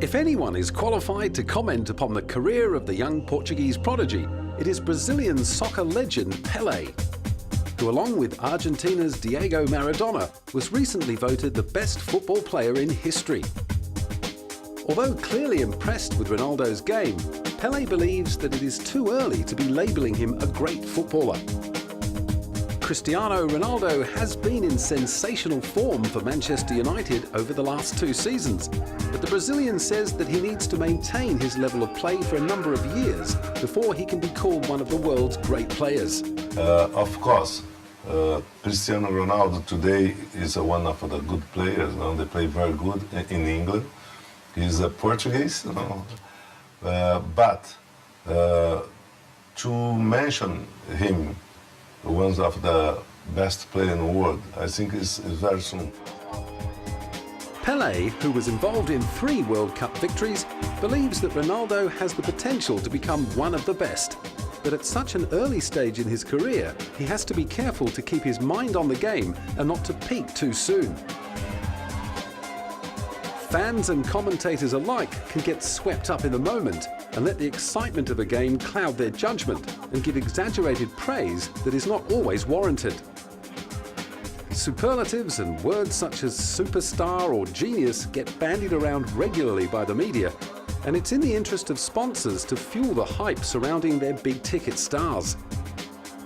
If anyone is qualified to comment upon the career of the young Portuguese prodigy, it is Brazilian soccer legend Pele, who along with Argentina's Diego Maradona was recently voted the best football player in history. Although clearly impressed with Ronaldo's game, Pele believes that it is too early to be labelling him a great footballer. Cristiano Ronaldo has been in sensational form for Manchester United over the last 2 seasons, but the Brazilian says that he needs to maintain his level of play for a number of years before he can be called one of the world's great players. Of course, Cristiano Ronaldo today is one of the good players. They play very good in England. He's a Portuguese, but to mention him one of the best players in the world, I think is very soon. Pele, who was involved in 3 World Cup victories, believes that Ronaldo has the potential to become one of the best. But at such an early stage in his career, he has to be careful to keep his mind on the game and not to peak too soon. Fans and commentators alike can get swept up in the moment and let the excitement of a game cloud their judgment and give exaggerated praise that is not always warranted. Superlatives and words such as superstar or genius get bandied around regularly by the media, and it's in the interest of sponsors to fuel the hype surrounding their big-ticket stars.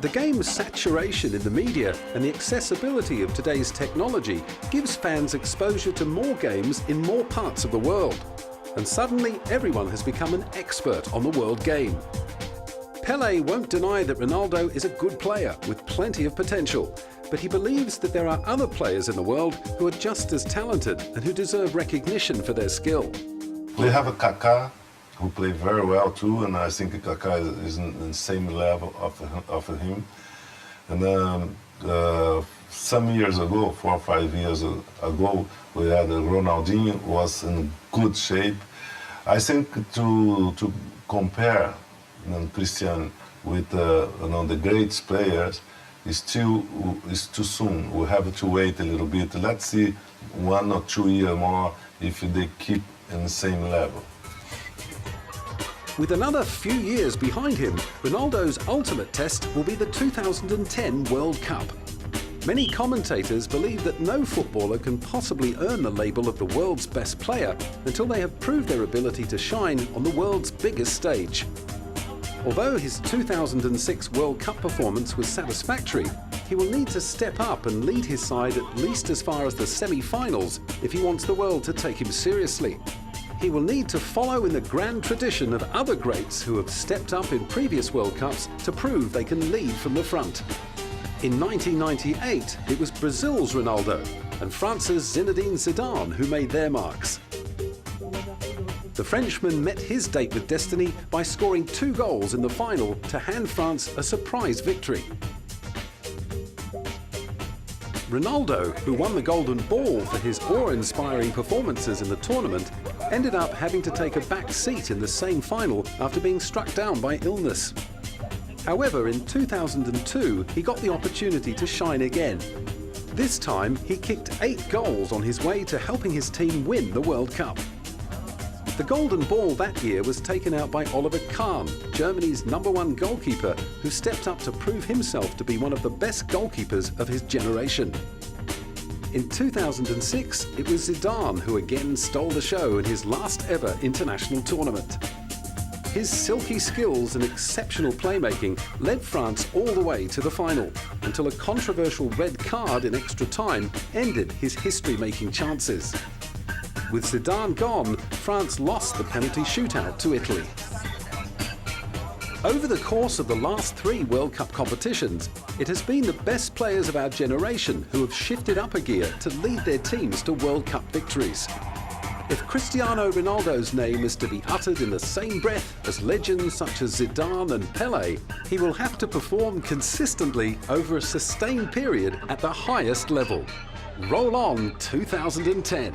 The game's saturation in the media and the accessibility of today's technology gives fans exposure to more games in more parts of the world. And suddenly everyone has become an expert on the world game. Pele won't deny that Ronaldo is a good player with plenty of potential, but he believes that there are other players in the world who are just as talented and who deserve recognition for their skill. We have a Kaká who plays very well too, and I think Kaká is in the same level of him. And some years ago, 4 or 5 years ago, we had Ronaldinho was in good shape. I think to compare Cristiano with the great players is too soon. We have to wait a little bit. Let's see 1 or 2 years more if they keep in the same level. With another few years behind him, Ronaldo's ultimate test will be the 2010 World Cup. Many commentators believe that no footballer can possibly earn the label of the world's best player until they have proved their ability to shine on the world's biggest stage. Although his 2006 World Cup performance was satisfactory, he will need to step up and lead his side at least as far as the semi-finals if he wants the world to take him seriously. He will need to follow in the grand tradition of other greats who have stepped up in previous World Cups to prove they can lead from the front. In 1998, it was Brazil's Ronaldo and France's Zinedine Zidane who made their marks. The Frenchman met his date with destiny by scoring 2 goals in the final to hand France a surprise victory. Ronaldo, who won the Golden Ball for his awe-inspiring performances in the tournament, ended up having to take a back seat in the same final after being struck down by illness. However, in 2002, he got the opportunity to shine again. This time, he kicked 8 goals on his way to helping his team win the World Cup. The Golden Ball that year was taken out by Oliver Kahn, Germany's #1 goalkeeper, who stepped up to prove himself to be one of the best goalkeepers of his generation. In 2006, it was Zidane who again stole the show in his last ever international tournament. His silky skills and exceptional playmaking led France all the way to the final, until a controversial red card in extra time ended his history-making chances. With Zidane gone, France lost the penalty shootout to Italy. Over the course of the last 3 World Cup competitions, it has been the best players of our generation who have shifted up a gear to lead their teams to World Cup victories. If Cristiano Ronaldo's name is to be uttered in the same breath as legends such as Zidane and Pele, he will have to perform consistently over a sustained period at the highest level. Roll on 2010.